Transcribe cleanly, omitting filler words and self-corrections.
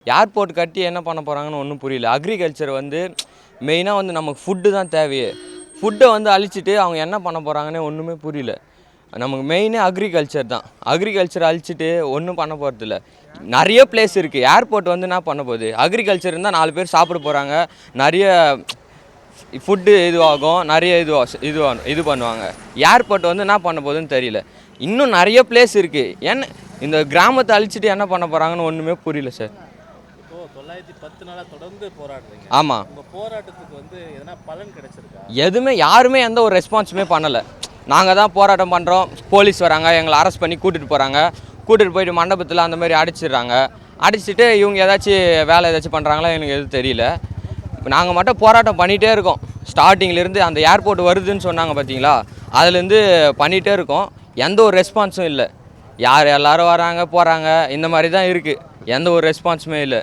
Airport கட்டி என்ன பண்ண போகிறாங்கன்னு ஒன்றும் புரியல. அக்ரிகல்ச்சர் வந்து மெயினாக வந்து நமக்கு ஃபுட்டு தான் தேவையே. ஃபுட்டை வந்து அழிச்சிட்டு அவங்க என்ன பண்ண போகிறாங்கன்னே ஒன்றுமே புரியல. நமக்கு மெயினே அக்ரிகல்ச்சர் தான். அக்ரிகல்ச்சர் அழிச்சிட்டு ஒன்றும் பண்ண போகிறதில்ல. நிறைய பிளேஸ் இருக்குது. ஏர்போர்ட் வந்து என்ன பண்ண போகுது? அக்ரிகல்ச்சர் இருந்தால் 4 பேர் சாப்பிட போகிறாங்க, நிறைய ஃபுட்டு இதுவாகும், நிறைய இது பண்ணுவாங்க. ஏர்போர்ட் வந்து என்ன பண்ண போகுதுன்னு தெரியல. இன்னும் நிறைய பிளேஸ் இருக்குது. என்ன இந்த கிராமத்தை அழிச்சிட்டு என்ன பண்ண போகிறாங்கன்னு ஒன்றுமே புரியல சார். இப்போ 910 நாளாக தொடர்ந்து போராடுறீங்க. ஆமாம். உங்கள் போராட்டத்துக்கு வந்து எதனா பலன் கிடைச்சிருக்கா? எதுவுமே யாருமே எந்த ஒரு ரெஸ்பான்ஸுமே பண்ணலை. நாங்கள் தான் போராட்டம் பண்ணுறோம், போலீஸ் வராங்க, எங்களை அரெஸ்ட் பண்ணி கூட்டிகிட்டு போகிறாங்க. கூட்டிகிட்டு போயிட்டு மண்டபத்தில் அந்த மாதிரி அடிச்சிடுறாங்க. அடிச்சுட்டு இவங்க ஏதாச்சும் வேலை ஏதாச்சும் பண்ணுறாங்களா எனக்கு எதுவும் தெரியல. நாங்கள் மட்டும் போராட்டம் பண்ணிகிட்டே இருக்கோம். ஸ்டார்டிங்லேருந்து அந்த ஏர்போர்ட் வருதுன்னு சொன்னாங்க பார்த்தீங்களா, அதுலேருந்து பண்ணிகிட்டே இருக்கோம். எந்த ஒரு ரெஸ்பான்ஸும் இல்லை. எல்லோரும் வராங்க போகிறாங்க, இந்த மாதிரி தான் இருக்குது. எந்த ஒரு ரெஸ்பான்ஸுமே இல்லை.